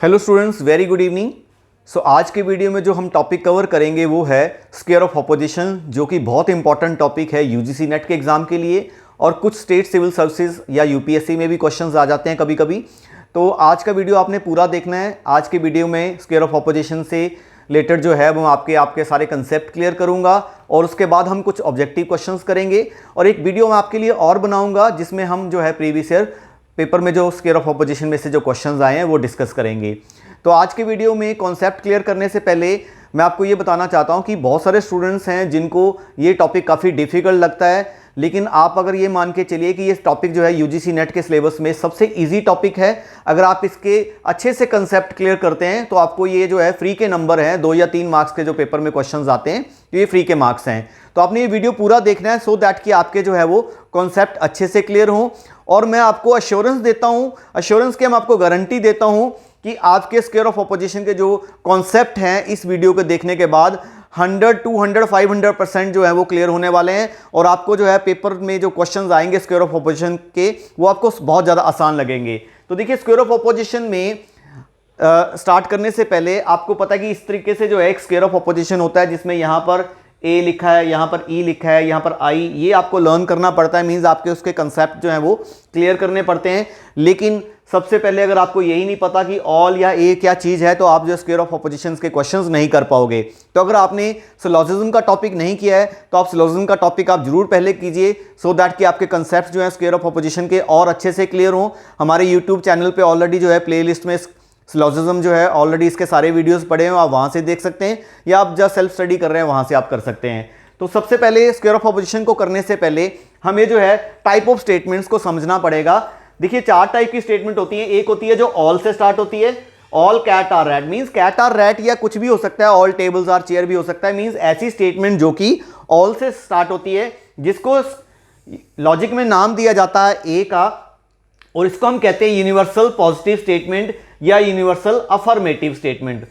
Hello students, very good evening. आज के video में जो हम टॉपिक कवर करेंगे वो है स्क्वायर ऑफ ऑपोजिशन, जो कि बहुत इंपॉर्टेंट टॉपिक है यूजीसी नेट के एग्जाम के लिए और कुछ स्टेट सिविल सर्विसेज या यूपीएससी में भी क्वेश्चंस आ जाते हैं कभी कभी। तो आज का वीडियो आपने पूरा देखना है। आज के वीडियो में स्क्वायर ऑफ ऑपोजिशन से रिलेटेड जो है वो आपके सारे कंसेप्ट क्लियर करूंगा और उसके बाद हम कुछ ऑब्जेक्टिव क्वेश्चंस करेंगे और एक वीडियो मैं आपके लिए और बनाऊंगा जिसमें हम जो है प्रीवियस ईयर पेपर में जो स्क्वायर ऑफ ऑपोजिशन में से जो क्वेश्चंस आए हैं वो डिस्कस करेंगे। तो आज के वीडियो में कॉन्सेप्ट क्लियर करने से पहले मैं आपको ये बताना चाहता हूँ कि बहुत सारे स्टूडेंट्स हैं जिनको ये टॉपिक काफ़ी डिफिकल्ट लगता है, लेकिन आप अगर ये मान के चलिए कि ये टॉपिक जो है यूजीसी नेट के सिलेबस में सबसे इजी टॉपिक है। अगर आप इसके अच्छे से कंसेप्ट क्लियर करते हैं तो आपको ये जो है फ्री के नंबर हैं, 2 या 3 मार्क्स के जो पेपर में क्वेश्चंस आते हैं ये फ्री के मार्क्स हैं। तो आपने ये वीडियो पूरा देखना है सो दैट कि आपके जो है वो कॉन्सेप्ट अच्छे से क्लियर हों। और मैं आपको अश्योरेंस देता हूँ, अश्योरेंस के मैं आपको गारंटी देता हूँ कि आपके स्क्वायर ऑफ ऑपोजिशन के जो कॉन्सेप्ट हैं इस वीडियो को देखने के बाद 100, 200, 500% जो है वो क्लियर होने वाले हैं और आपको जो है पेपर में जो क्वेश्चंस आएंगे स्क्वायर ऑफ ऑपोजिशन के वो आपको बहुत ज़्यादा आसान लगेंगे। तो देखिए, स्क्वायर ऑफ ऑपोजिशन में स्टार्ट करने से पहले आपको पता है कि इस तरीके से जो है एक स्क्वायर ऑफ ऑपोजिशन होता है जिसमें यहाँ पर ए लिखा है, यहाँ पर ई लिखा है, यहाँ पर आई, ये आपको लर्न करना पड़ता है। मीन्स आपके उसके कंसेप्ट जो है वो क्लियर करने पड़ते हैं। लेकिन सबसे पहले अगर आपको यही नहीं पता कि ऑल या ए क्या चीज़ है तो आप जो स्क्वायर ऑफ ऑपोजिशंस के क्वेश्चंस नहीं कर पाओगे। तो अगर आपने सिलोजिज्म का टॉपिक नहीं किया है तो आप सिलोजिज्म का टॉपिक आप जरूर पहले कीजिए सो दैट कि आपके कंसेप्ट जो है स्क्वायर ऑफ ऑपोजिशन के और अच्छे से क्लियर हों। हमारे यूट्यूब चैनल पर ऑलरेडी जो है प्ले लिस्ट में सिलोजिज्म जो है ऑलरेडी इसके सारे वीडियोस पड़े हैं, आप वहां से देख सकते हैं या आप जब सेल्फ स्टडी कर रहे हैं वहां से आप कर सकते हैं। तो सबसे पहले स्क्वायर ऑफ ऑपोजिशन को करने से पहले हमें जो है टाइप ऑफ स्टेटमेंट्स को समझना पड़ेगा। देखिए, 4 टाइप की स्टेटमेंट होती है। एक होती है जो ऑल से स्टार्ट होती है, all cat are rat, means cat are rat या कुछ भी हो सकता है, ऑल टेबल्स आर चेयर भी हो सकता है। मींस ऐसी स्टेटमेंट जो कि ऑल से स्टार्ट होती है जिसको लॉजिक में नाम दिया जाता है ए का और इसको हम कहते हैं यूनिवर्सल पॉजिटिव स्टेटमेंट या यूनिवर्सल अफर्मेटिव स्टेटमेंट।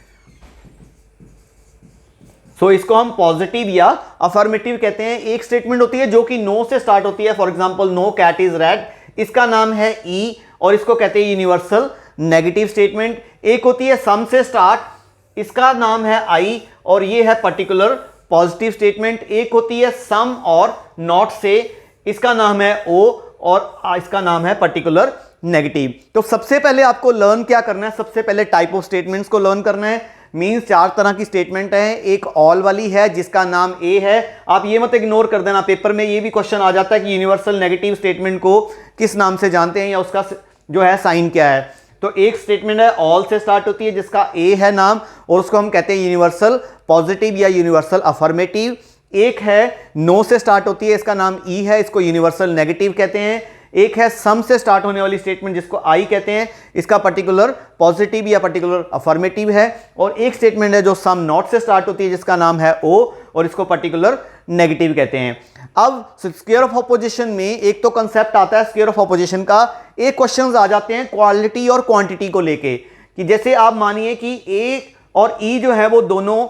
सो इसको हम पॉजिटिव या अफर्मेटिव कहते हैं। एक स्टेटमेंट होती है जो कि नो से स्टार्ट होती है, for example no cat is red, इसका नाम है ई और इसको कहते हैं यूनिवर्सल नेगेटिव स्टेटमेंट। एक होती है सम से स्टार्ट, इसका नाम है आई और ये है पर्टिकुलर पॉजिटिव स्टेटमेंट। एक होती है सम और नॉट से, इसका नाम है ओ और इसका नाम है पर्टिकुलर नेगेटिव। तो सबसे पहले आपको लर्न क्या करना है, सबसे पहले टाइप ऑफ स्टेटमेंट्स को लर्न करना है। मींस 4 तरह की स्टेटमेंट है। एक ऑल वाली है जिसका नाम ए है। आप ये मत इग्नोर कर देना, पेपर में ये भी क्वेश्चन आ जाता है कि यूनिवर्सल नेगेटिव स्टेटमेंट को किस नाम से जानते हैं या उसका जो है साइन क्या है। तो एक स्टेटमेंट है ऑल से स्टार्ट होती है जिसका ए है नाम और उसको हम कहते हैं यूनिवर्सल पॉजिटिव या यूनिवर्सल अफर्मेटिव। एक है नो से स्टार्ट होती है, इसका नाम ई है, इसको यूनिवर्सल नेगेटिव कहते हैं। एक है सम से स्टार्ट होने वाली स्टेटमेंट जिसको आई कहते हैं, इसका पर्टिकुलर पॉजिटिव या पर्टिकुलर अफर्मेटिव है। और एक स्टेटमेंट है जो सम नॉट से स्टार्ट होती है जिसका नाम है ओ और इसको पर्टिकुलर नेगेटिव कहते हैं। अब स्क्वायर ऑफ ऑपोजिशन में एक तो कंसेप्ट आता है स्क्वायर ऑफ ऑपोजिशन का, एक क्वेश्चंस आ जाते हैं क्वालिटी और क्वांटिटी को लेके कि जैसे आप मानिए कि ए और ई जो है वो दोनों,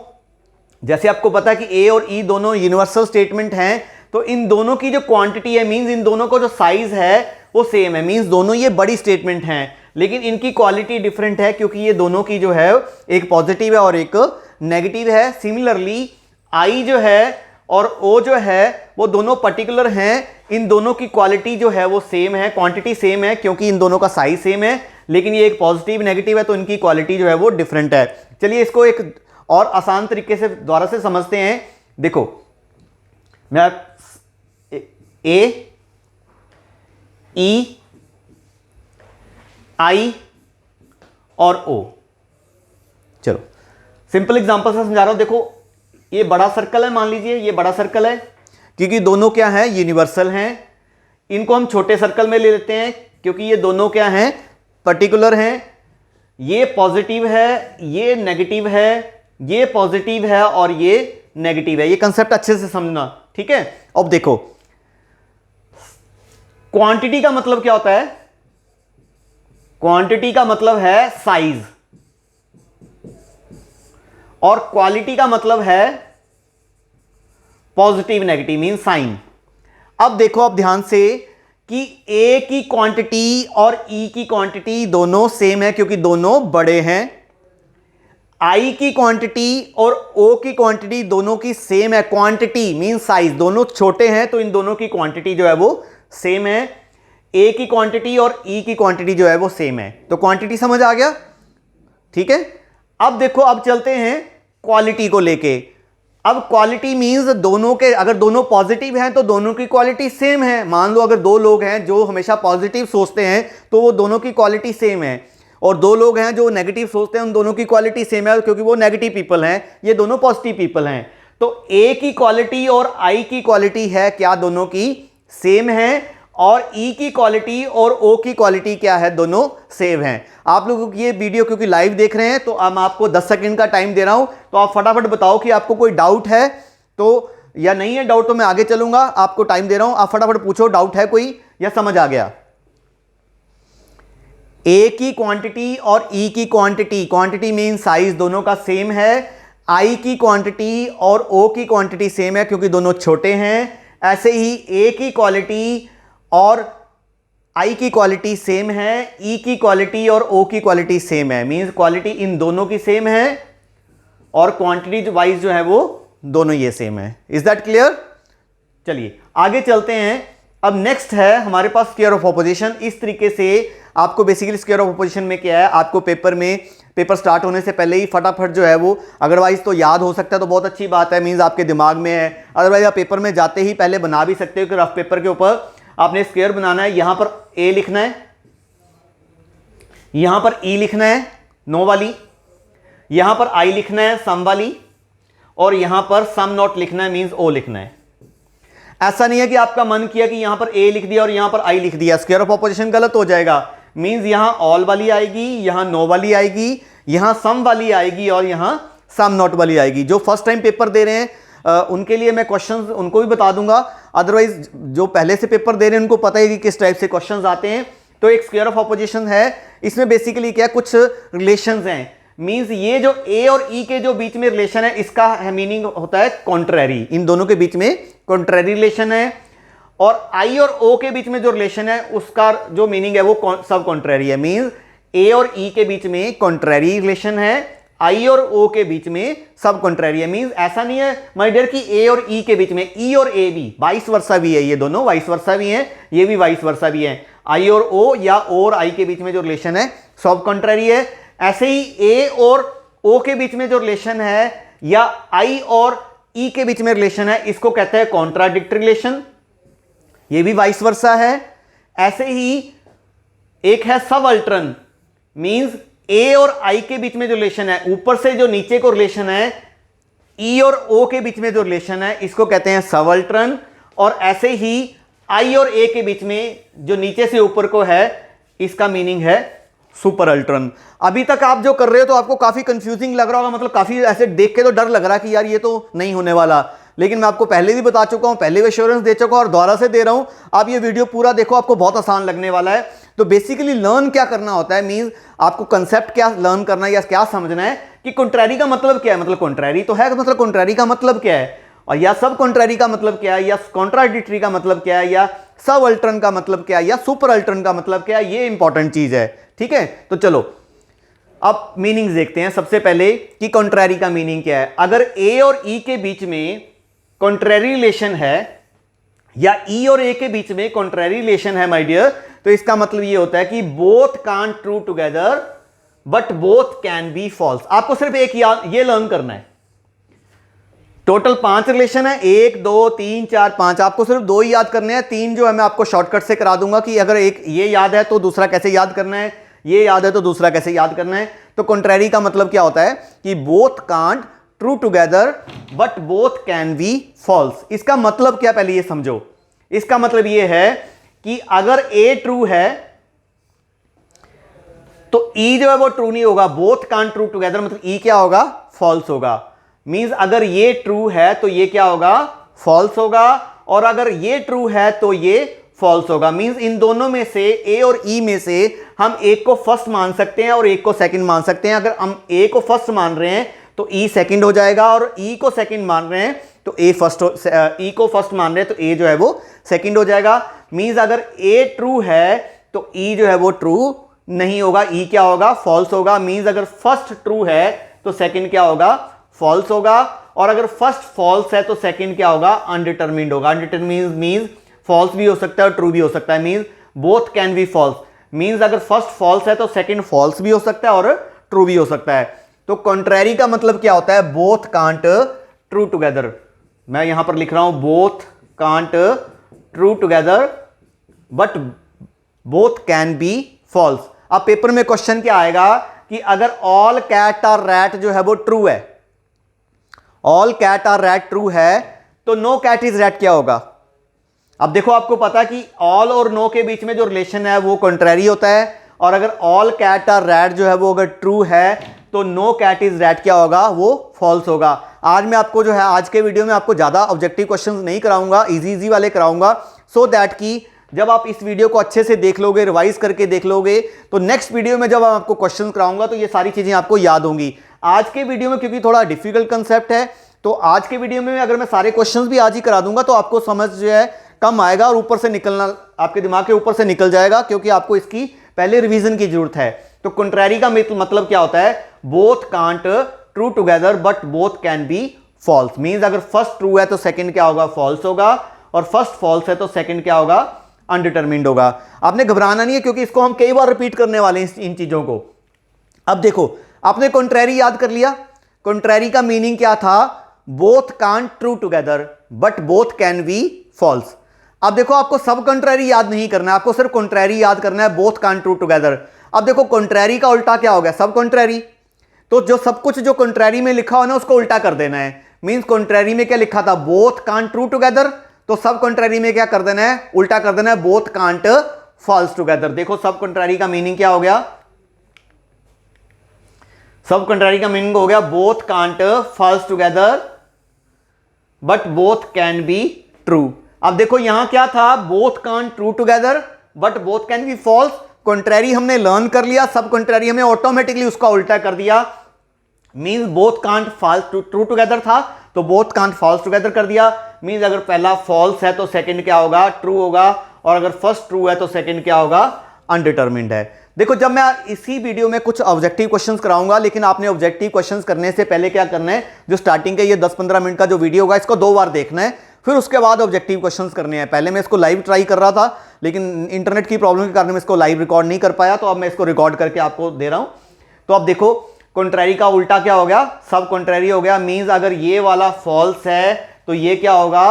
जैसे आपको पता है कि ए और ई दोनों यूनिवर्सल स्टेटमेंट हैं, तो इन दोनों की जो क्वांटिटी है, मींस इन दोनों को जो साइज है वो सेम है, मींस दोनों ये बड़ी स्टेटमेंट हैं, लेकिन इनकी क्वालिटी डिफरेंट है क्योंकि ये दोनों की जो है एक पॉजिटिव है और एक नेगेटिव है। सिमिलरली आई जो है और ओ जो है वो दोनों पर्टिकुलर हैं, इन दोनों की क्वालिटी जो है वो सेम है, क्वांटिटी सेम है क्योंकि इन दोनों का साइज सेम है, लेकिन ये एक पॉजिटिव नेगेटिव है तो इनकी क्वालिटी जो है वो डिफरेंट है। चलिए इसको एक और आसान तरीके से द्वारा से समझते हैं। देखो, मैं ए, ई, आई और ओ, चलो सिंपल एग्जांपल से समझा रहा हूं। देखो, ये बड़ा सर्कल है, मान लीजिए ये बड़ा सर्कल है क्योंकि दोनों क्या है, यूनिवर्सल हैं। इनको हम छोटे सर्कल में ले लेते हैं क्योंकि ये दोनों क्या हैं, पर्टिकुलर हैं। ये पॉजिटिव है, ये नेगेटिव है, ये पॉजिटिव है और ये नेगेटिव है। ये कंसेप्ट अच्छे से समझना, ठीक है। अब देखो, क्वांटिटी का मतलब क्या होता है, क्वांटिटी का मतलब है साइज और क्वालिटी का मतलब है पॉजिटिव नेगेटिव मीन साइन। अब देखो, अब ध्यान से कि ए की क्वांटिटी और ई की क्वांटिटी दोनों सेम है क्योंकि दोनों बड़े हैं, आई की क्वांटिटी और ओ की क्वांटिटी दोनों की सेम है, क्वांटिटी मीन साइज, दोनों छोटे हैं तो इन दोनों की क्वांटिटी जो है वो सेम है, ए की क्वांटिटी और ई की क्वांटिटी जो है वो सेम है। तो क्वांटिटी समझ आ गया, ठीक है। अब देखो, अब चलते हैं क्वालिटी को लेके। अब क्वालिटी मींस दोनों के, अगर दोनों पॉजिटिव हैं तो दोनों की क्वालिटी सेम है। मान लो अगर दो लोग हैं जो हमेशा पॉजिटिव सोचते हैं तो वो दोनों की क्वालिटी सेम है, और दो लोग हैं जो नेगेटिव सोचते हैं उन दोनों की क्वालिटी सेम है क्योंकि वो नेगेटिव पीपल हैं, ये दोनों पॉजिटिव पीपल हैं। तो ए की क्वालिटी और आई की क्वालिटी है क्या, दोनों की सेम है, और ई की क्वालिटी और ओ की क्वालिटी क्या है, दोनों सेम हैं। आप लोगों की ये वीडियो क्योंकि लाइव देख रहे हैं तो अब मैं आपको 10 सेकंड का टाइम दे रहा हूं, तो आप फटाफट बताओ कि आपको कोई डाउट है तो, या नहीं है डाउट तो मैं आगे चलूंगा। आपको टाइम दे रहा हूं, आप फटाफट पूछो डाउट है कोई या समझ आ गया। ए की क्वांटिटी और ई की क्वांटिटी, क्वांटिटी मीन साइज, दोनों का सेम है। आई की क्वांटिटी और ओ की क्वांटिटी सेम है क्योंकि दोनों छोटे हैं। ऐसे ही ए की क्वालिटी और आई की क्वालिटी सेम है, ई की क्वालिटी और ओ की क्वालिटी सेम है, मींस क्वालिटी इन दोनों की सेम है और क्वांटिटी वाइज जो है वो दोनों ये सेम है। Is that clear? चलिए आगे चलते हैं। अब नेक्स्ट है हमारे पास स्क्वायर ऑफ ऑपोजिशन। इस तरीके से आपको बेसिकली स्क्वायर ऑफ ऑपोजिशन में क्या है, आपको पेपर में, पेपर स्टार्ट होने से पहले ही फटाफट जो है वो, अदरवाइज तो याद हो सकता है तो बहुत अच्छी बात है, मींस आपके दिमाग में है, अदरवाइज आप पेपर में जाते ही पहले बना भी सकते हो कि रफ पेपर के ऊपर आपने स्क्वायर बनाना है। यहां पर ए लिखना है, यहां पर ई लिखना है नो वाली, यहां पर आई लिखना है सम वाली, और यहां पर सम नॉट लिखना है मींस ओ लिखना है। ऐसा नहीं है कि आपका मन किया कि यहां पर ए लिख दिया और यहां पर आई लिख दिया, स्क्वायर ऑफ ऑपोजिशन गलत हो जाएगा। मींस यहां ऑल वाली आएगी, यहां नो वाली आएगी, यहां सम वाली आएगी और यहां सम नॉट वाली आएगी। जो फर्स्ट टाइम पेपर दे रहे हैं उनके लिए मैं क्वेश्चंस उनको भी बता दूंगा, अदरवाइज जो पहले से पेपर दे रहे हैं उनको पता है कि किस टाइप से क्वेश्चंस आते हैं। तो एक स्क्वायर ऑफ ऑपोजिशन है, इसमें बेसिकली क्या कुछ रिलेशंस हैं, मींस ये जो ए और ई के जो बीच में रिलेशन है इसका मीनिंग होता है कॉन्ट्रैरी, इन दोनों के बीच में कॉन्ट्रैरी रिलेशन है। और आई और ओ के बीच में जो रिलेशन है उसका जो मीनिंग है वो सब कॉन्ट्रैरी है, मींस ए और ई के बीच में कॉन्ट्रैरी रिलेशन है, आई और ओ के बीच में सब कॉन्ट्रैरी है। मींस ऐसा नहीं है माय डियर कि ए और ई के बीच में, ई और ए भी वाइस वर्सा भी है, ये दोनों वाइस वर्सा भी हैं, ये भी वाइस वर्सा भी है। आई और ओ या ओ और आई के बीच में जो रिलेशन है सब कॉन्ट्रैरी है। ऐसे ही ए और ओ के बीच में जो रिलेशन है या आई और ई के बीच में रिलेशन है इसको कहते हैं कॉन्ट्राडिक्टरी रिलेशन, ये भी वाइस वर्सा है। ऐसे ही एक है सबअल्टरन, मींस ए और आई के बीच में जो रिलेशन है, ऊपर से जो नीचे को रिलेशन है, ई और ओ के बीच में जो रिलेशन है इसको कहते हैं सबअल्टरन। और ऐसे ही आई और ए के बीच में जो नीचे से ऊपर को है इसका मीनिंग है सुपर अल्ट्रन। अभी तक आप जो कर रहे हो तो आपको काफी कंफ्यूजिंग लग रहा होगा, मतलब काफी ऐसे देख के तो डर लग रहा है कि यार ये तो नहीं होने वाला, लेकिन मैं आपको पहले भी बता चुका हूं, पहले भी एश्योरेंस दे चुका हूं और दोबारा से दे रहा हूं। आप ये वीडियो पूरा देखो, आपको बहुत आसान लगने वाला है। तो बेसिकली लर्न क्या करना होता है, मींस आपको कंसेप्ट क्या लर्न करना है या क्या समझना है कि कॉन्ट्रैरी का मतलब क्या है, मतलब कॉन्ट्रैरी तो है, मतलब कॉन्ट्रैरी का मतलब क्या है, और या सब कॉन्ट्रैरी का मतलब क्या है, या कॉन्ट्राडिक्टरी का मतलब क्या है, या सब अल्ट्रन का मतलब क्या है, या सुपर अल्ट्रन का मतलब क्या है, ये इंपॉर्टेंट चीज है। ठीक है, तो चलो अब मीनिंग्स देखते हैं। सबसे पहले कि कॉन्ट्रैरी का मीनिंग क्या है। अगर ए और ई के बीच में कॉन्ट्रैरी रिलेशन है या ई और ए के बीच में कॉन्ट्रैरी रिलेशन है माय डियर, तो इसका मतलब ये होता है कि both can't true together but both can be false. आपको सिर्फ एक ये लर्न करना है। टोटल 5 रिलेशन है, 1 2 3 4 5, आपको सिर्फ 2 ही याद करने हैं, 3 जो है मैं आपको शॉर्टकट से करा दूंगा कि अगर एक ये याद है तो दूसरा कैसे याद करना है, ये याद है तो दूसरा कैसे याद करना है। तो कॉन्ट्रैरी का मतलब क्या होता है कि both can't true together but both can be false. इसका मतलब क्या, पहले ये समझो। इसका मतलब ये है कि अगर ए ट्रू है तो ई जो है वो ट्रू नहीं होगा, बोथ कांट ट्रू टुगेदर मतलब ई क्या होगा, फॉल्स होगा। मींस अगर ये ट्रू है तो ये क्या होगा, फॉल्स होगा, और अगर ये ट्रू है तो ये फॉल्स होगा। मींस इन दोनों में से, ए और ई में से हम एक को फर्स्ट मान सकते हैं और एक को सेकंड मान सकते हैं। अगर हम ए को फर्स्ट मान रहे हैं तो ई सेकंड हो जाएगा, और ई को सेकंड मान रहे हैं तो ए फर्स्ट, ई को फर्स्ट मान रहे हैं तो ए जो है वो सेकंड हो जाएगा। मींस अगर ए ट्रू है तो ई जो है वो ट्रू नहीं होगा, ई क्या होगा, फॉल्स होगा। मींस अगर फर्स्ट ट्रू है तो सेकंड क्या होगा, फॉल्स होगा। और अगर फर्स्ट फॉल्स है तो सेकंड क्या होगा, अनडिटरमिन्ड होगा। अनडिटरमिन्ड मींस फॉल्स भी हो सकता है और ट्रू भी हो सकता है, means both can be false. Means अगर फर्स्ट फॉल्स है तो सेकंड फॉल्स भी हो सकता है और ट्रू भी हो सकता है। तो कॉन्ट्रैरी का मतलब क्या होता है, बोथ कांट ट्रू टुगेदर। मैं यहां पर लिख रहा हूं both can't true together but both can be false. अब पेपर में क्वेश्चन क्या आएगा कि अगर ऑल कैट और रैट जो है वो ट्रू है, ऑल कैट और रैट ट्रू है तो नो कैट इज रैट क्या होगा। अब देखो आपको पता है कि ऑल और नो के बीच में जो रिलेशन है वो कॉन्ट्रैरी होता है, और अगर ऑल कैट और रैट जो है वो अगर ट्रू है तो नो कैट इज रैट क्या होगा, वो फॉल्स होगा। आज मैं आपको जो है आज के वीडियो में आपको ज्यादा ऑब्जेक्टिव क्वेश्चंस नहीं कराऊंगा, इजी वाले कराऊंगा, सो दैट कि जब आप इस वीडियो को अच्छे से देख लोगे, रिवाइज करके देख लोगे, तो नेक्स्ट वीडियो में जब आपको क्वेश्चन कराऊंगा तो ये सारी चीजें आपको याद होंगी। आज के वीडियो में क्योंकि थोड़ा डिफिकल्ट कंसेप्ट है, तो आज के वीडियो में अगर मैं सारे क्वेश्चंस भी आज ही करा दूंगा तो आपको समझ जो है कम आएगा और ऊपर से निकलना, आपके दिमाग के ऊपर से निकल जाएगा, क्योंकि आपको इसकी पहले रिवीजन की जरूरत है। तो कॉन्ट्रैरी का मतलब क्या होता है, both can't true together but both can be false. Means अगर फर्स्ट ट्रू है तो सेकंड क्या होगा, फॉल्स होगा, और फर्स्ट फॉल्स है तो सेकंड क्या होगा, अनडिटरमिन्ड होगा। आपने घबराना नहीं है क्योंकि इसको हम कई बार रिपीट करने वाले हैं इन चीजों को। अब देखो आपने कॉन्ट्रैरी याद कर लिया, कॉन्ट्रैरी का मीनिंग क्या था, both can't true together but both can be false. अब देखो आपको सब कॉन्ट्रैरी याद नहीं करना है, आपको सिर्फ कॉन्ट्रैरी याद करना है, बोथ कांट ट्रू टुगेदर। अब देखो कॉन्ट्रैरी का उल्टा क्या हो गया, सब कॉन्ट्रैरी। तो जो सब कुछ जो कॉन्ट्रैरी में लिखा हो ना उसको उल्टा कर देना है। मींस कॉन्ट्रैरी में क्या लिखा था, बोथ कांट ट्रू टुगेदर, तो सब कॉन्ट्रैरी में क्या कर देना है, उल्टा कर देना है, बोथ कांट फॉल्स टुगेदर। देखो सब कॉन्ट्रैरी का मीनिंग क्या हो गया, सब कॉन्ट्रैरी का मीनिंग हो गया both can't false together but both can be true. अब देखो यहां क्या था, both can't true together but both can be false. Contrary हमने लर्न कर लिया, सब कॉन्ट्रैरी हमें ऑटोमेटिकली उसका उल्टा कर दिया। Means both can't false true together था तो बोथ कांट फॉल्स टुगेदर कर दिया। मींस अगर पहला फॉल्स है तो सेकंड क्या होगा, ट्रू होगा, और अगर फर्स्ट ट्रू है तो सेकंड क्या होगा, अनडिटरमिन्ड है। देखो जब मैं इसी वीडियो में कुछ ऑब्जेक्टिव क्वेश्चंस कराऊंगा, लेकिन आपने ऑब्जेक्टिव क्वेश्चंस करने से पहले क्या करना है, जो स्टार्टिंग के ये 10-15 मिनट का जो वीडियो होगा इसको 2 बार देखना है, फिर उसके बाद ऑब्जेक्टिव क्वेश्चंस करने हैं। पहले मैं इसको लाइव ट्राई कर रहा था, लेकिन इंटरनेट की प्रॉब्लम के कारण मैं इसको लाइव रिकॉर्ड नहीं कर पाया, तो अब मैं इसको रिकॉर्ड करके आपको दे रहा हूं। तो अब देखो कॉन्ट्रैरी का उल्टा क्या हो गया, सब कॉन्ट्रैरी हो गया। मींस अगर ये वाला फॉल्स है तो ये क्या होगा,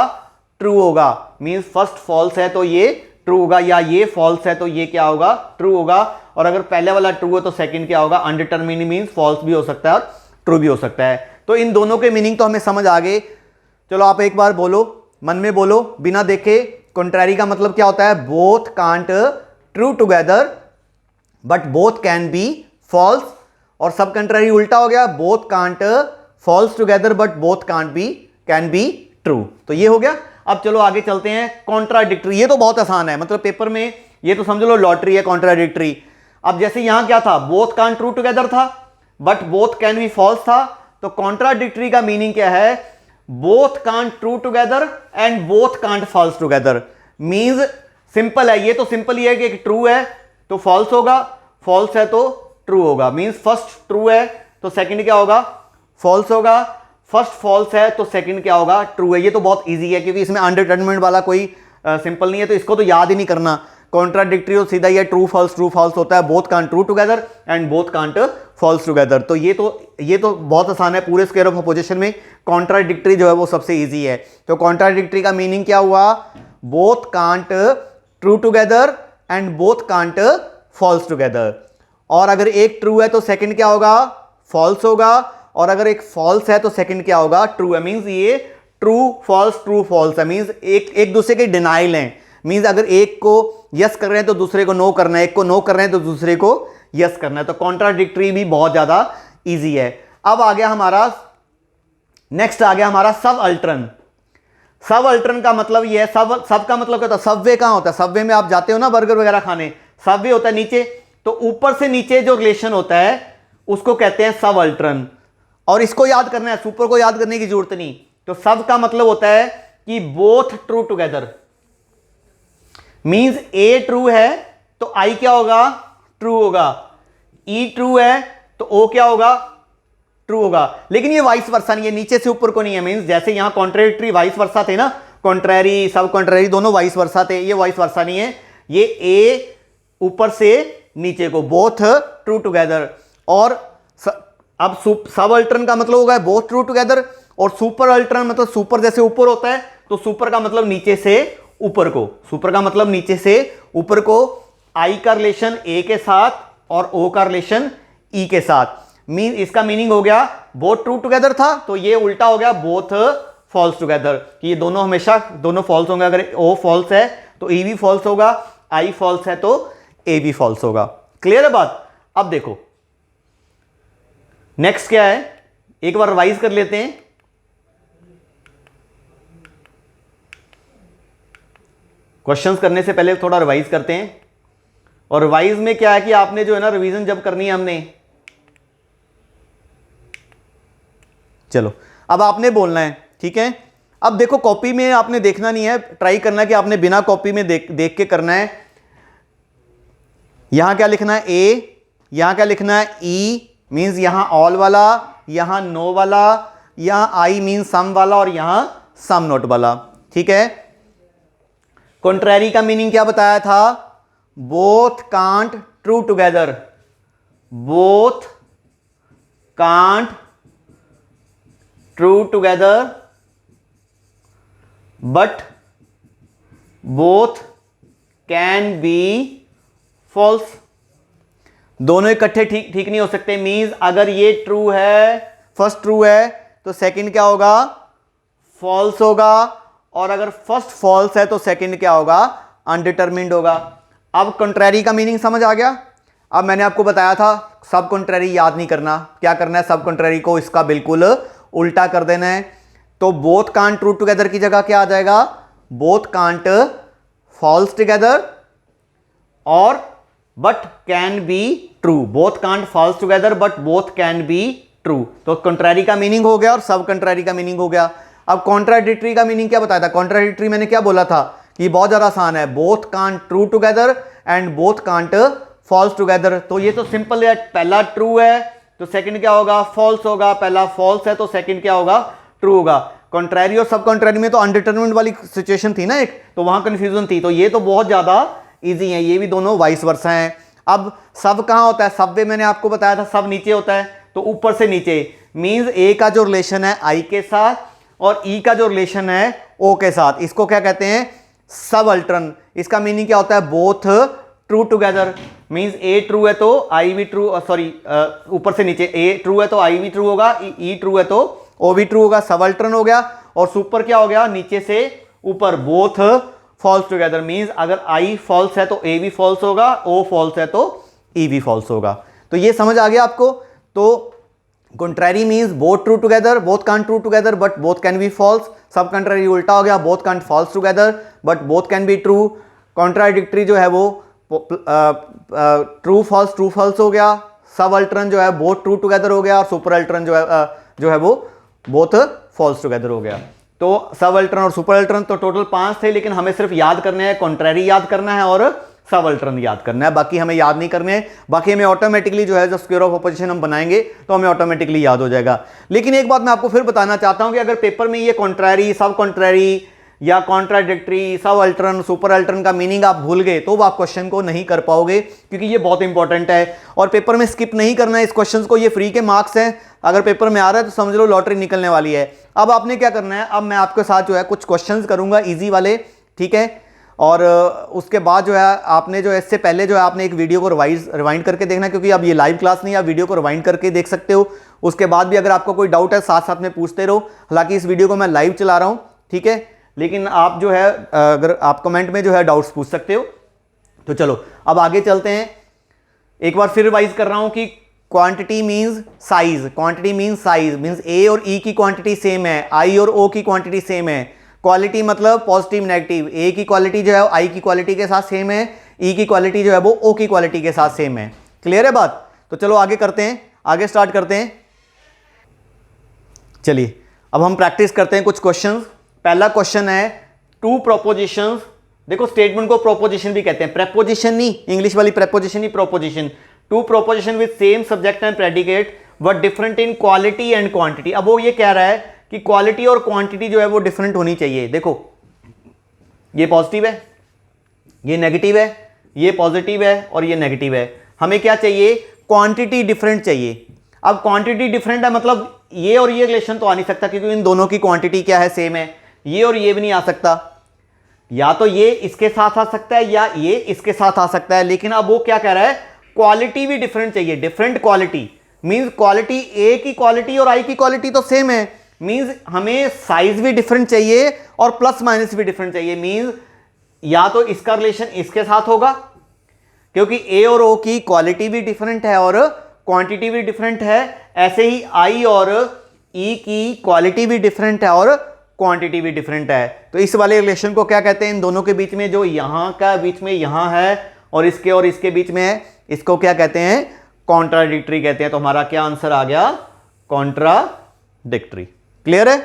ट्रू होगा। मींस फर्स्ट फॉल्स है तो ये ट्रू होगा, या ये फॉल्स है तो ये क्या होगा, ट्रू होगा। और अगर पहले वाला ट्रू है तो सेकंड क्या होगा, अनडिटरमिन्ड। मींस फॉल्स भी हो सकता है और ट्रू भी हो सकता है। तो इन दोनों के मीनिंग तो हमें समझ आ गए। चलो आप एक बार बोलो, मन में बोलो बिना देखे, कॉन्ट्रैरी का मतलब क्या होता है, both can't true together but both can be false. और सब कॉन्ट्रैरी उल्टा हो गया, both can't false together but both can be true. तो ये हो गया। अब चलो आगे चलते हैं, कॉन्ट्राडिक्टरी। ये तो बहुत आसान है, मतलब पेपर में ये तो समझ लो लॉटरी है कॉन्ट्राडिक्टरी। अब जैसे यहां क्या था, बोथ कांट ट्रू टुगेदर था but both can be false था, तो कॉन्ट्राडिक्टरी का मीनिंग क्या है, both can't true together and both can't false together. Means simple है, ये तो सिंपल ही है कि ट्रू है तो फॉल्स होगा, फॉल्स है तो ट्रू होगा। मींस फर्स्ट ट्रू है तो सेकंड क्या होगा, फॉल्स होगा, फर्स्ट फॉल्स है तो सेकंड क्या होगा, ट्रू है। ये तो बहुत इजी है क्योंकि इसमें अनडिटरमिन्ड वाला कोई सिंपल नहीं है, तो इसको तो याद ही नहीं करना। कॉन्ट्राडिक्टरी तो सीधा ही है, ट्रू फॉल्स होता है, both can't true together and both can't false together. तो ये तो बहुत आसान है। पूरे स्क्वायर ऑफ अपोजिशन में कॉन्ट्राडिक्टरी जो है वो सबसे इजी है। तो कॉन्ट्राडिक्टरी का मीनिंग क्या हुआ, both can't true together and both can't false together. और अगर एक ट्रू है तो सेकंड क्या होगा, फॉल्स होगा, और अगर एक फॉल्स है तो सेकंड क्या होगा, ट्रू है। मींस ये ट्रू फॉल्स है, मींस एक दूसरे के डिनाइल है। मींस अगर एक को यस कर रहे हैं तो दूसरे को नो करना है, एक को नो कर रहे हैं तो दूसरे को यस करना है। तो कॉन्ट्राडिक्टरी भी बहुत ज्यादा इजी है। अब आ गया हमारा नेक्स्ट, आ गया हमारा सब अल्टरन। सब अल्टरन का मतलब ये है, सब का मतलब क्या होता है, सबवे कहां होता है, सबवे में आप जाते हो ना बर्गर वगैरह खाने, सबवे होता है नीचे, तो ऊपर से नीचे जो रिलेशन होता है उसको कहते हैं सब अल्टरन। और इसको याद करना है, सुपर को याद करने की जरूरत नहीं, तो सब का मतलब होता है कि बोथ ट्रू टुगेदर, मींस ए ट्रू है तो आई क्या होगा, ट्रू होगा, ई ट्रू है तो ओ क्या होगा, ट्रू होगा। लेकिन ये वाइस वर्सा नहीं है, नीचे से ऊपर को नहीं है, मींस जैसे यहां कॉन्ट्रेडिक्टरी वाइस वर्सा थे ना, कॉन्ट्रैरी सब कॉन्ट्रैरी दोनों वाइस वर्सा थे, ये वाइस वर्सा नहीं है, ये ए ऊपर से नीचे को, बोथ ट्रू टुगेदर। और अब सब अल्टरन का मतलब होगा बोथ ट्रू टुगेदर, और सुपर अल्टरन मतलब सुपर जैसे ऊपर होता है तो सुपर का मतलब नीचे से ऊपर को, सुपर का मतलब नीचे से ऊपर को, आई का रिलेशन ए के साथ और ओ का रिलेशन ई के साथ। इसका मीनिंग हो गया बोथ ट्रू टुगेदर था तो ये उल्टा हो गया बोथ फॉल्स टुगेदर, कि ये दोनों हमेशा दोनों फॉल्स होंगे। अगर ओ फॉल्स है तो ई भी फॉल्स होगा, आई फॉल्स है तो ए भी फॉल्स होगा। क्लियर है बात? अब देखो नेक्स्ट क्या है, एक बार रिवाइज कर लेते हैं। क्वेश्चंस करने से पहले थोड़ा रिवाइज करते हैं। और रिवाइज में क्या है कि आपने जो है ना रिवीजन जब करनी है हमने, चलो अब आपने बोलना है, ठीक है। अब देखो कॉपी में आपने देखना नहीं है, ट्राई करना है कि आपने बिना कॉपी में देख के करना है। यहां क्या लिखना है, ए, यहां क्या लिखना है, ई, मींस यहां ऑल वाला, यहां नो वाला, यहां आई मींस सम वाला, और यहां सम नॉट वाला, ठीक है। कॉन्ट्रैरी का मीनिंग क्या बताया था, both can't true together, both can't true together but both can be false. दोनों इकट्ठे ठीक नहीं हो सकते, मींस अगर ये ट्रू है, फर्स्ट ट्रू है तो सेकंड क्या होगा, फॉल्स होगा, और अगर फर्स्ट फॉल्स है तो सेकंड क्या होगा, अनडिटरमिन्ड होगा। अब कॉन्ट्रैरी का मीनिंग समझ आ गया। अब मैंने आपको बताया था सब कॉन्ट्रैरी याद नहीं करना, क्या करना है, सब कॉन्ट्रैरी को इसका बिल्कुल उल्टा कर देना है। तो बोथ कांट ट्रू टुगेदर की जगह क्या आ जाएगा, बोथ कांट फॉल्स टुगेदर और but can be true, both can't false together but both can be true. तो कॉन्ट्रैरी का मीनिंग हो गया और सब कॉन्ट्रैरी का मीनिंग हो गया। अब कॉन्ट्राडिक्टरी का मीनिंग क्या बताया था, कॉन्ट्राडिक्टरी मैंने क्या बोला था कि बहुत ज्यादा आसान है, both can't true together and both can't false together. तो ये तो सिंपल है, पहला ट्रू है तो सेकंड क्या होगा, फॉल्स होगा, पहला फॉल्स है तो सेकंड क्या होगा, ट्रू होगा। कॉन्ट्रैरी और सब कॉन्ट्रैरी में तो अनडिटरमिन्ड वाली सिचुएशन थी ना एक, तो वहां कंफ्यूजन थी। तो ये तो बहुत ज्यादा इजी है, ये भी दोनों वाइस वर्सा हैं। अब सब कहां होता है, सब में मैंने आपको बताया था सब नीचे होता है, तो ऊपर से नीचे, मींस ए का जो रिलेशन है आई के साथ और ई का जो रिलेशन है ओ के साथ, इसको क्या कहते हैं, सब अल्टरन। इसका मीनिंग क्या होता है, बोथ ट्रू टुगेदर, मींस ए ट्रू है तो आई भी ट्रू, सॉरी ऊपर से नीचे, ए ट्रू है तो आई भी ट्रू होगा, ई ट्रू है तो ओ भी ट्रू होगा, सब अल्टरन हो गया। और सुपर क्या हो गया, नीचे से ऊपर, बोथ फॉल्स टुगेदर, मींस अगर आई फॉल्स है तो ए भी फॉल्स होगा, ओ फॉल्स है तो ई भी फॉल्स होगा। तो ये समझ आ गया आपको। तो contrary means both true together, both can't true together but both can be false. सब कॉन्ट्रैरी उल्टा हो गया, both can't false together but both can be true. Contradictory जो है वो ट्रू फॉल्स हो गया। सब अल्टरन जो है बोथ ट्रू टुगेदर हो गया, और सुपर अल्टरन जो है वो बोथ फॉल्स टुगेदर हो गया। तो सब अल्टरन और सुपर अल्टरन तो टोटल 5 थे, लेकिन हमें सिर्फ याद करने हैं, कॉन्ट्रैरी याद करना है और सब अल्टरन याद करना है, बाकी हमें याद नहीं करने हैं। बाकी हमें ऑटोमेटिकली जो है जब स्क्वायर ऑफ अपोजिशन हम बनाएंगे तो हमें ऑटोमेटिकली याद हो जाएगा। लेकिन एक बात मैं आपको फिर बताना चाहता हूं कि अगर पेपर में ये कॉन्ट्रैरी, सब कॉन्ट्रैरी या कॉन्ट्राडिक्टरी, सब अल्टरन, सुपर अल्टरन का मीनिंग आप भूल गए तो आप क्वेश्चन को नहीं कर पाओगे, क्योंकि ये बहुत इंपॉर्टेंट है और पेपर में स्किप नहीं करना है इस क्वेश्चन को। ये फ्री के मार्क्स हैं, अगर पेपर में आ रहा है तो समझ लो लॉटरी निकलने वाली है। अब आपने क्या करना है, अब मैं आपके साथ जो है कुछ क्वेश्चंस करूंगा इजी वाले, ठीक है। और उसके बाद जो है आपने जो है इससे पहले जो है आपने एक वीडियो को रिवाइंड करके देखना, क्योंकि अब ये लाइव क्लास नहीं है, आप वीडियो को रिवाइंड करके देख सकते हो। उसके बाद भी अगर आपको कोई डाउट है साथ साथ में पूछते रहो। हालांकि इस वीडियो को मैं लाइव चला रहा हूं, ठीक है, लेकिन आप जो है अगर आप कमेंट में जो है डाउट्स पूछ सकते हो। तो चलो अब आगे चलते हैं। एक बार फिर रिवाइज कर रहा हूं कि quantity means size, quantity means size, means A और ई की क्वांटिटी सेम है, आई और ओ की क्वांटिटी सेम है। क्वालिटी मतलब पॉजिटिव नेगेटिव, ए की क्वालिटी जो है आई की क्वालिटी के साथ सेम है, ई की क्वालिटी जो है वो ओ की क्वालिटी के साथ सेम है। क्लियर है बात? तो चलो आगे करते हैं, आगे स्टार्ट करते हैं। चलिए अब हम प्रैक्टिस करते हैं कुछ क्वेश्चंस। पहला क्वेश्चन है टू प्रोपोजिशंस। देखो स्टेटमेंट को प्रोपोजिशन भी कहते हैं, प्रेपोजिशन नहीं, इंग्लिश वाली प्रेपोजिशन नहीं, proposition. Two proposition with same subject and predicate but different in quality and quantity. अब वो ये कह रहा है कि क्वालिटी और क्वांटिटी जो है वो डिफरेंट होनी चाहिए। देखो ये पॉजिटिव है, ये नेगेटिव है, ये पॉजिटिव है और ये नेगेटिव है। हमें क्या चाहिए? क्वांटिटी डिफरेंट चाहिए। अब क्वांटिटी डिफरेंट है मतलब ये और ये रिलेशन तो आ नहीं सकता, क्योंकि इन दोनों की क्वांटिटी क्या है? सेम है। ये और ये भी नहीं आ सकता, या तो ये इसके साथ आ सकता है या ये इसके साथ आ सकता है। लेकिन अब वो क्या कह रहा है? क्वालिटी भी डिफरेंट चाहिए। डिफरेंट क्वालिटी मींस क्वालिटी, ए की क्वालिटी और आई की क्वालिटी तो सेम है, मींस हमें साइज भी डिफरेंट चाहिए और प्लस माइनस भी डिफरेंट चाहिए। मींस या तो इसका रिलेशन इसके साथ होगा, क्योंकि ए और ओ की क्वालिटी भी डिफरेंट है और क्वांटिटी भी डिफरेंट है। ऐसे ही आई और ई की क्वालिटी भी डिफरेंट है और क्वांटिटी भी डिफरेंट है। तो इस वाले रिलेशन को क्या कहते हैं? इन दोनों के बीच में जो यहां का बीच में यहां है और इसके बीच में है, इसको क्या कहते हैं? कॉन्ट्राडिक्टरी कहते हैं। तो हमारा क्या आंसर आ गया? कॉन्ट्राडिक्टरी। क्लियर है?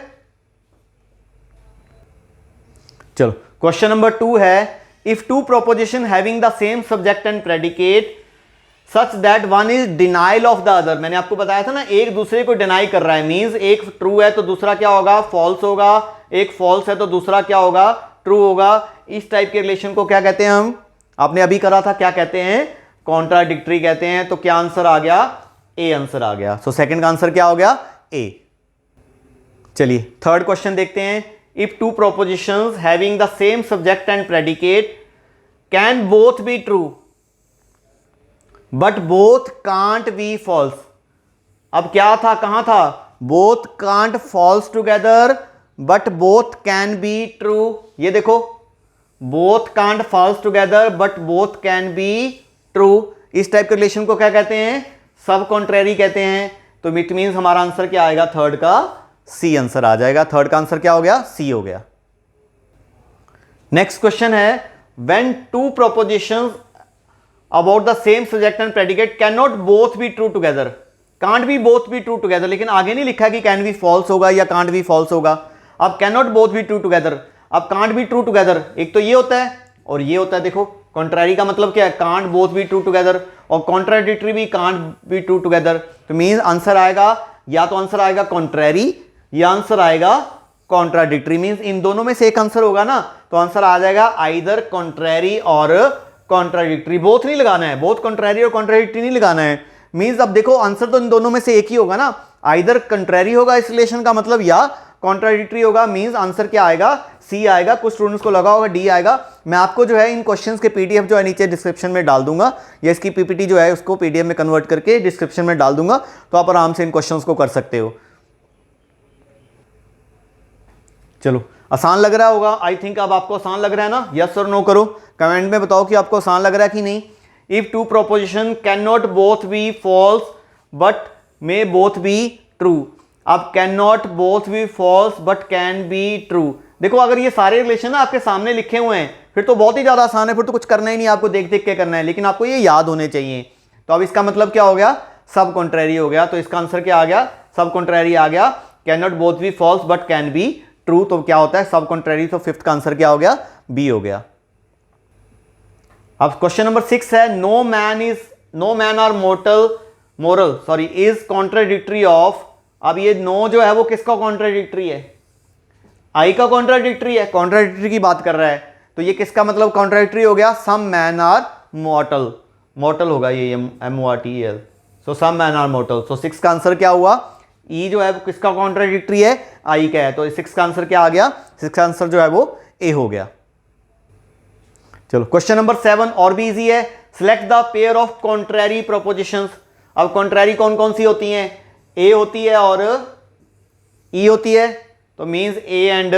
चलो क्वेश्चन नंबर 2 है if two proposition having the same subject and predicate such that one is denial of the other. मैंने आपको बताया था ना, एक दूसरे को डिनाई कर रहा है, मींस एक ट्रू है तो दूसरा क्या होगा? फॉल्स होगा। एक फॉल्स है तो दूसरा क्या होगा? ट्रू होगा। इस टाइप के रिलेशन को क्या कहते हैं हम? आपने अभी करा था, क्या कहते हैं? कॉन्ट्राडिक्टरी कहते हैं। तो क्या आंसर आ गया? ए आंसर आ गया। सो सेकंड का आंसर क्या हो गया? ए। चलिए थर्ड क्वेश्चन देखते हैं। If two propositions having the same subject and predicate can both be true but both can't be false. अब क्या था? कहां था? Both can't false together but both can be true. ये देखो, both can't false together but both can be true. इस type के relation को क्या कहते हैं? सब कॉन्ट्रेरी कहते हैं। तो इट मींस हमारा आंसर क्या आएगा? थर्ड का सी आंसर आ जाएगा। थर्ड का आंसर क्या हो गया? सी हो गया। नेक्स्ट क्वेश्चन है when two propositions about the same subject and predicate can not both be true together. Can't be both be true together, लेकिन आगे नहीं लिखा कि कैन बी फॉल्स होगा या कांट बी फॉल्स होगा। अब can not both be true together, अब कांट बी ट्रू टुगेदर, एक तो ये होता है और ये होता है। देखो कॉन्ट्रैरी का मतलब क्या है? Can't both be true together, और कॉन्ट्राडिक्टरी भी कांट बी ट्रू टुगेदर। तो मींस आंसर आएगा, या तो आंसर आएगा कॉन्ट्रैरी या आंसर आएगा कॉन्ट्राडिक्टरी। मींस इन दोनों में से एक आंसर होगा ना, तो आंसर आ जाएगा आइदर कॉन्ट्रैरी और कॉन्ट्राडिक्टरी। बोथ नहीं लगाना है, बोथ कॉन्ट्रैरी और कॉन्ट्राडिक्टरी नहीं लगाना है। मींस अब देखो आंसर तो इन दोनों में से एक ही होगा ना, आइदर कॉन्ट्रैरी होगा इस रिलेशन का मतलब, या कॉन्ट्राडिक्टरी होगा। मींस आंसर क्या आएगा? सी आएगा। कुछ स्टूडेंट्स को लगा होगा डी आएगा। मैं आपको जो है इन क्वेश्चंस के पीडीएफ जो है नीचे डिस्क्रिप्शन में डाल दूंगा, या इसकी पीपीटी जो है उसको पीडीएफ में कन्वर्ट करके डिस्क्रिप्शन में डाल दूंगा, तो आप आराम से इन क्वेश्चंस को कर सकते हो। चलो आसान लग रहा होगा, आई थिंक अब आपको आसान लग रहा है ना? यस और नो करो, कमेंट में बताओ कि आपको आसान लग रहा है कि नहीं। If two proposition can not both be false but may both be true. अब can not both be false but can be true. देखो अगर ये सारे रिलेशन ना आपके सामने लिखे हुए हैं फिर तो बहुत ही ज्यादा आसान है, फिर तो कुछ करना ही नहीं, आपको देख देख के करना है, लेकिन आपको ये याद होने चाहिए। तो अब इसका मतलब क्या हो गया? सब कॉन्ट्रैरी हो गया। तो इसका आंसर क्या आ गया? सब कॉन्ट्रैरी आ गया। Can not both be false but can be true, तो क्या होता है? सब कॉन्ट्रैरी। तो फिफ्थ का आंसर क्या हो गया? बी हो गया। अब क्वेश्चन नंबर 6 है no man are moral is contradictory of. अब ये नो जो है वो किसका कॉन्ट्राडिक्टरी है? आई का कॉन्ट्राडिक्टरी है, कॉन्ट्राडिक्टरी की बात कर रहा है। तो ये किसका मतलब कॉन्ट्राडिक्टरी हो गया? सम मैन आर मॉर्टल होगा ये MORTAL। So some man are mortal. So 6 का आंसर क्या हुआ? ई जो है वो किसका कॉन्ट्राडिक्टरी है? आई का है। तो 6 का आंसर क्या आ गया? 6 का आंसर जो है वो ए हो गया। चलो क्वेश्चन नंबर 7 और भी इजी है। Select the pair of contrary propositions. अब कॉन्ट्रैरी कौन कौन सी होती हैं? ए होती है और ई होती है। तो means A and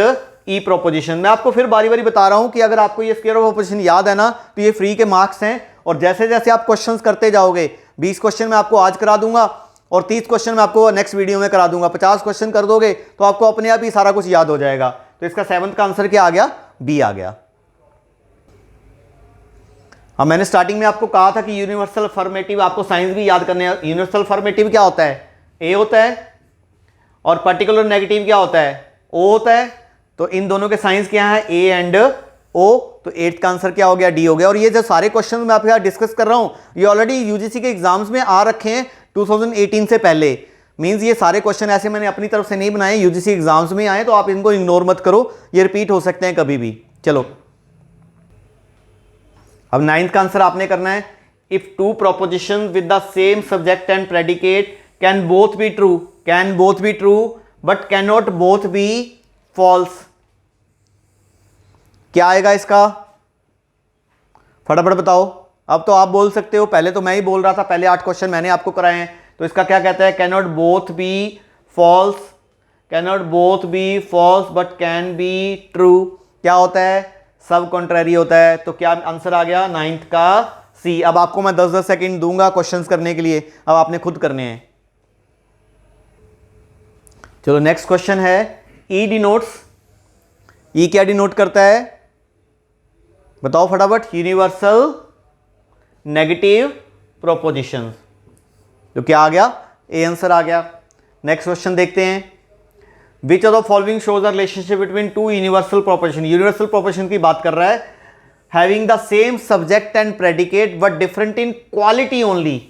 E proposition. मैं आपको फिर बारी बारी बता रहा हूं कि अगर आपको ये स्क्वायर ऑफ प्रोपोजिशन याद है ना, तो ये फ्री के मार्क्स हैं, और जैसे जैसे आप क्वेश्चंस करते जाओगे, 20 क्वेश्चन मैं आपको आज करा दूंगा और 30 क्वेश्चन मैं आपको नेक्स्ट वीडियो में करा दूंगा। 50 क्वेश्चन कर दोगे तो आपको अपने आप ही सारा कुछ याद हो जाएगा। तो इसका 7th का आंसर क्या आ गया? बी आ गया। अब मैंने स्टार्टिंग में आपको कहा था कि यूनिवर्सल फॉर्मेटिव आपको साइंस भी याद करने हैं। यूनिवर्सल फॉर्मेटिव क्या होता है? ए होता है और पर्टिकुलर नेगेटिव क्या होता है, ओ होता है। तो इन दोनों के साइंस क्या है, ए एंड ओ। तो 8th का आंसर क्या हो गया, डी हो गया। और ये जो सारे क्वेश्चन मैं आपके साथ डिस्कस कर रहा हूं ये ऑलरेडी यूजीसी के एग्जाम्स में आ रखे हैं 2018 से पहले। मींस ये सारे क्वेश्चन ऐसे मैंने अपनी तरफ से नहीं बनाए, यूजीसी एग्जाम्स में आए, तो आप इनको इग्नोर मत करो, ये रिपीट हो सकते हैं कभी भी। चलो अब 9th का आंसर आपने करना है। If two proposition with the same subject and predicate can both be true, can both be true but can not both be false. क्या आएगा इसका, फटाफट बताओ। अब तो आप बोल सकते हो, पहले तो मैं ही बोल रहा था, पहले 8 क्वेश्चन मैंने आपको कराए हैं। तो इसका क्या कहता है, can not both be false, can not both be false but can be true. क्या होता है, सब कॉन्ट्रैरी होता है। तो क्या आंसर आ गया 9th का सी। अब आपको मैं 10-10 सेकंड दूंगा क्वेश्चंस करने के लिए, अब आपने खुद करने हैं। चलो नेक्स्ट क्वेश्चन है, ई डिनोट्स, ई क्या डिनोट करता है, बताओ फटाफट। Universal negative proposition. तो क्या आ गया, ए आंसर आ गया। नेक्स्ट क्वेश्चन देखते हैं, which of the following shows the relationship between two universal proposition. Universal proposition की बात कर रहा है, having the same subject and predicate but different in quality only.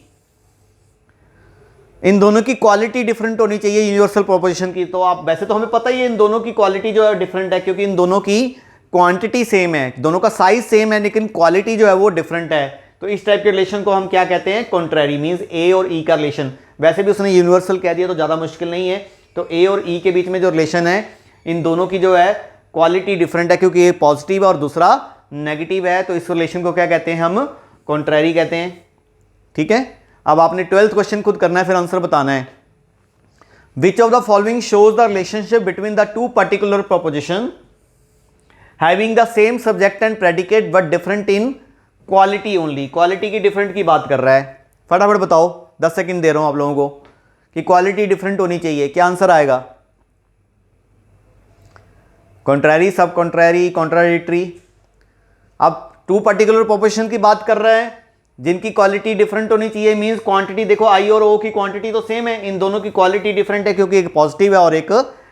इन दोनों की क्वालिटी डिफरेंट होनी चाहिए यूनिवर्सल प्रोपोजिशन की। तो आप वैसे तो हमें पता ही है इन दोनों की क्वालिटी जो है डिफरेंट है, क्योंकि इन दोनों की क्वांटिटी सेम है, दोनों का साइज सेम है, लेकिन क्वालिटी जो है वो डिफरेंट है। तो इस टाइप के रिलेशन को हम क्या कहते हैं, कॉन्ट्रैरी। मींस ए और ई का रिलेशन, वैसे भी उसने यूनिवर्सल कह दिया तो ज्यादा मुश्किल नहीं है। तो ए और ई के बीच में जो रिलेशन है, इन दोनों की जो है क्वालिटी डिफरेंट है, क्योंकि ये पॉजिटिव है और दूसरा नेगेटिव है। तो इस रिलेशन को क्या कहते हैं, हम कॉन्ट्रैरी कहते हैं। ठीक है, अब आपने 12th क्वेश्चन खुद करना है, फिर आंसर बताना है। विच of the following shows the relationship between the two particular proposition having the same subject and predicate but different in quality only. Quality की डिफरेंट की बात कर रहा है, फटाफट बताओ, 10 सेकंड दे रहा हूं आप लोगों को कि क्वालिटी डिफरेंट होनी चाहिए। क्या आंसर आएगा, कॉन्ट्रैरी, सब कॉन्ट्रैरी, कॉन्ट्राडिक्टरी। अब टू पर्टिकुलर प्रोपोजिशन की बात कर रहा है जिनकी क्वालिटी डिफरेंट होनी चाहिए। मींस क्वांटिटी, देखो आई और ओ की क्वांटिटी तो सेम है, इन दोनों की क्वालिटी डिफरेंट है, क्योंकि एक पॉजिटिव है और एक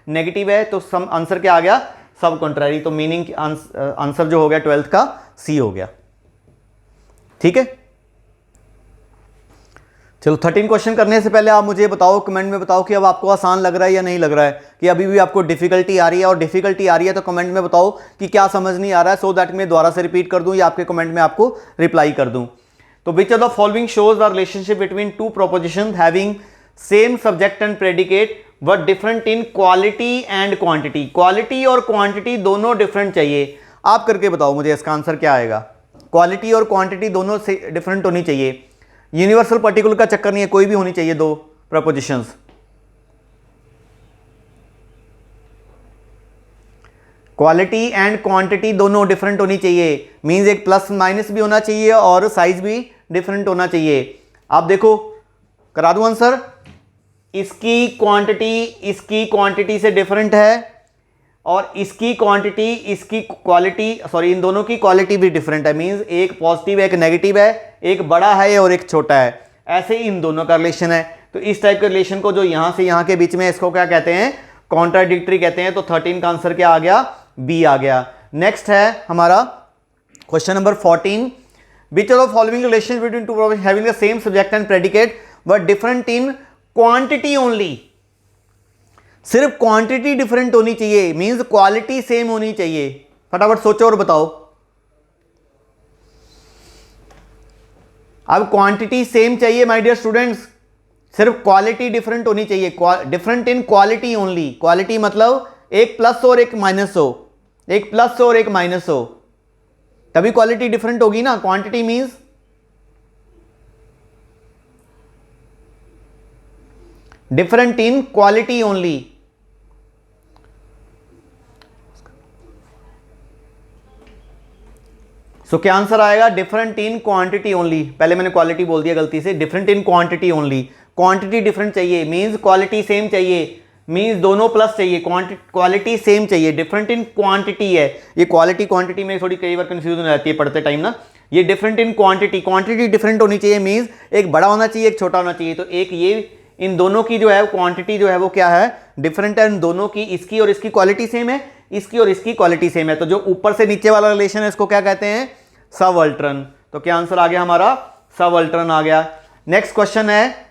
नेगेटिव है। तो सम आंसर क्या आ गया, सब कॉन्ट्रैरी। तो मीनिंग आंसर जो हो गया 12th का सी हो गया। ठीक है, चलो 13 क्वेश्चन करने से पहले आप मुझे बताओ, कमेंट में बताओ कि अब आपको आसान लग रहा है या नहीं लग रहा है, कि अभी भी आपको डिफिकल्टी आ रही है। और डिफिकल्टी आ रही है तो कमेंट में बताओ कि क्या समझ नहीं आ रहा है, सो दैट मैं दोबारा से रिपीट कर दूं या आपके कमेंट में आपको रिप्लाई कर दूं। तो विच of the following shows the relationship between to proposition having same subject and predicate but different in quality and quantity. Quality और क्वांटिटी दोनों डिफरेंट चाहिए। आप करके बताओ मुझे इसका आंसर क्या आएगा। क्वालिटी और क्वांटिटी दोनों से डिफरेंट होनी चाहिए, यूनिवर्सल पर्टिकुलर का चक्कर नहीं है, कोई भी होनी चाहिए दो प्रपोजिशंस। क्वालिटी एंड क्वांटिटी दोनों डिफरेंट होनी चाहिए। मींस एक प्लस माइनस भी होना चाहिए और साइज भी डिफरेंट होना चाहिए। आप देखो, करा दूं आंसर, इसकी क्वांटिटी से डिफरेंट है और इसकी क्वांटिटी, इसकी क्वालिटी, सॉरी इन दोनों की क्वालिटी भी डिफरेंट है। मींस एक पॉजिटिव है, एक नेगेटिव है, एक बड़ा है और एक छोटा है, ऐसे इन दोनों का रिलेशन है। तो इस टाइप के रिलेशन को जो यहां से यहां के बीच में, इसको क्या कहते हैं, कॉन्ट्राडिक्टरी कहते हैं। तो 13 का आंसर क्या आ गया, बी आ गया। नेक्स्ट है हमारा question number 14, which of the following relation between two proposition having the same subject and predicate but different in quantity only. सिर्फ क्वांटिटी डिफरेंट होनी चाहिए, मींस क्वालिटी सेम होनी चाहिए। फटाफट सोचो और बताओ। अब क्वांटिटी सेम चाहिए माय डियर स्टूडेंट्स, सिर्फ क्वालिटी डिफरेंट होनी चाहिए, different in quality only. Quality मतलब एक प्लस और एक माइनस हो, एक प्लस और एक माइनस हो, तभी क्वालिटी डिफरेंट होगी ना। Quantity means different in quality only. So क्या आंसर आएगा, डिफरेंट इन क्वांटिटी ओनली। पहले मैंने क्वालिटी बोल दिया गलती से, different in quantity only. Quantity different चाहिए, मींस क्वालिटी सेम चाहिए, मींस दोनों प्लस चाहिए, क्वालिटी सेम चाहिए। डिफरेंट इन क्वांटिटी है, ये क्वालिटी क्वांटिटी में थोड़ी कई बार कंफ्यूजन हो जाती है पढ़ते टाइम ना। ये different in quantity, quantity different होनी चाहिए, मींस एक बड़ा होना चाहिए, एक छोटा होना चाहिए। तो एक ये इन दोनों की जो है क्वांटिटी जो है वो क्या है, डिफरेंट है। इन दोनों की, इसकी और इसकी क्वालिटी सेम है, इसकी और इसकी क्वालिटी सेम है। तो जो ऊपर से नीचे वाला रिलेशन है इसको क्या कहते हैं, सबअल्टरन। तो क्या आंसर आ गया हमारा, सबअल्टरन आ गया। नेक्स्ट क्वेश्चन है,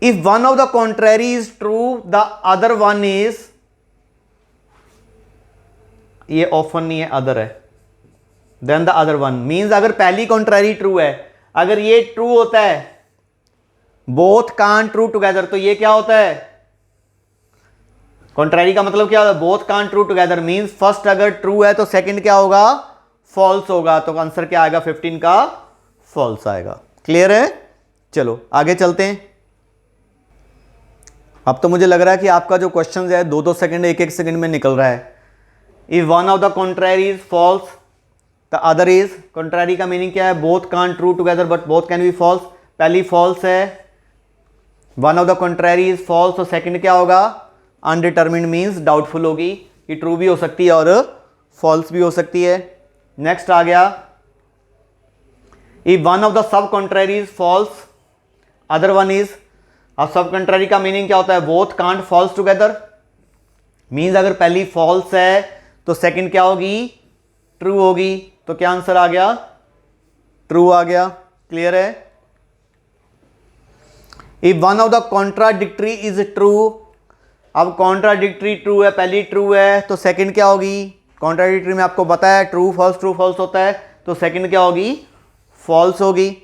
if one of the contrary is true the other one is, ये ऑफन नहीं है, अदर है, then the other one means अगर पहली कॉन्ट्रैरी ट्रू है, अगर ये ट्रू होता है, बोथ कांट ट्रू टुगेदर, तो ये क्या होता है, कॉन्ट्रैरी का मतलब क्या होता है, both can't true together means first अगर ट्रू है तो सेकंड क्या होगा, फॉल्स होगा। तो आंसर क्या आएगा, 15 का फॉल्स आएगा। क्लियर है, चलो आगे चलते हैं। अब तो मुझे लग रहा है कि आपका जो क्वेश्चन है 2-2 सेकंड 1-1 सेकंड में निकल रहा है। If one of the contrary is false the other is, contrary का मीनिंग क्या है, both can't true together but both can be false. पहली फॉल्स है, one of the contrary is false, तो सेकंड क्या होगा, अनडिटर्मिन्ड मींस डाउटफुल होगी, कि ट्रू भी हो सकती है और फॉल्स भी हो सकती है। नेक्स्ट आ गया, if one of the sub contrary is false other one is, अब सब कॉन्ट्रैरी का मीनिंग क्या होता है, both can't false together means अगर पहली फॉल्स है तो सेकंड क्या होगी, ट्रू होगी। तो क्या आंसर आ गया, ट्रू आ गया। क्लियर है। If one of the contradictory is true, अब कॉन्ट्राडिक्टरी ट्रू है, पहली ट्रू है तो सेकंड क्या होगी, कॉन्ट्राडिक्टरी में आपको पता है ट्रू फॉल्स होता है, तो सेकंड क्या होगी, फॉल्स होगी।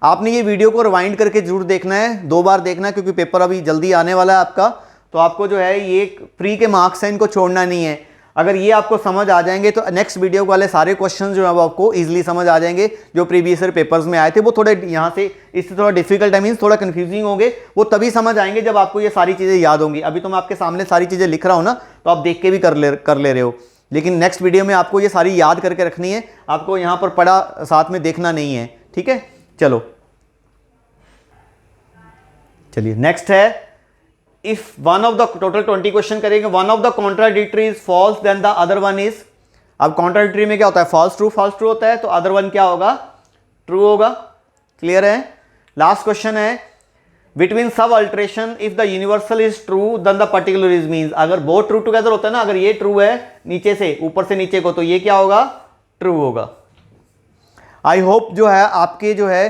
आपने ये वीडियो को रिवाइंड करके जरूर देखना है, 2 बार देखना है, क्योंकि पेपर अभी जल्दी आने वाला है आपका। तो आपको जो है ये फ्री के मार्क्स हैं, इनको छोड़ना नहीं है। अगर ये आपको समझ आ जाएंगे तो नेक्स्ट वीडियो वाले सारे क्वेश्चन जो है वो आपको इजीली समझ आ जाएंगे। जो प्रीवियस ईयर पेपर्स में आए थे वो थोड़े यहाँ से इससे थोड़ा डिफिकल्ट है, मीन्स थोड़ा कंफ्यूजिंग होंगे, वो तभी समझ आएंगे जब आपको ये सारी चीज़ें याद होंगी। अभी तो मैं आपके सामने सारी चीज़ें लिख रहा हूँ ना, तो आप देख के भी कर ले रहे हो, लेकिन नेक्स्ट वीडियो में आपको ये सारी याद करके रखनी है, आपको यहाँ पर पढ़ा साथ में देखना नहीं है। ठीक है, चलो चलिए नेक्स्ट है, if one of the, total 20 question करेंगे, one of the contradictory is false then the other one is. अब कॉन्ट्राडिक्टरी में क्या होता है, फॉल्स ट्रू होता है, तो अदर वन क्या होगा, ट्रू होगा। क्लियर है। लास्ट क्वेश्चन है, between sub alteration if the universal is true then the particular is means, अगर बोथ ट्रू टुगेदर होता है ना, अगर ये ट्रू है नीचे से ऊपर से नीचे को, तो ये क्या होगा, ट्रू होगा। आई होप जो है आपके जो है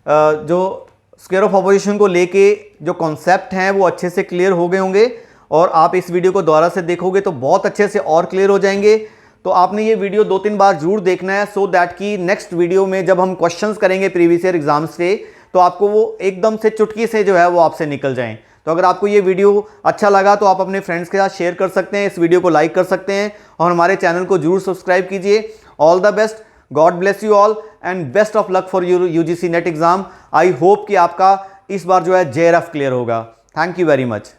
जो स्क्वायर ऑफ ऑपोजिशन को लेके जो कॉन्सेप्ट हैं वो अच्छे से क्लियर हो गए होंगे, और आप इस वीडियो को दोबारा से देखोगे तो बहुत अच्छे से और क्लियर हो जाएंगे। तो आपने ये वीडियो 2-3 बार जरूर देखना है, सो दैट कि नेक्स्ट वीडियो में जब हम क्वेश्चंस करेंगे प्रीवियस ईयर एग्जाम्स से, तो आपको वो एकदम से चुटकी से जो है वो आपसे निकल जाएं। तो अगर आपको ये वीडियो अच्छा लगा तो आप अपने फ्रेंड्स के साथ शेयर कर सकते हैं, इस वीडियो को लाइक कर सकते हैं, और हमारे चैनल को जरूर सब्सक्राइब कीजिए। All the best, God bless you all and best of luck for your UGC net exam. I hope कि आपका इस बार जो है JRF क्लियर होगा। Thank you very much.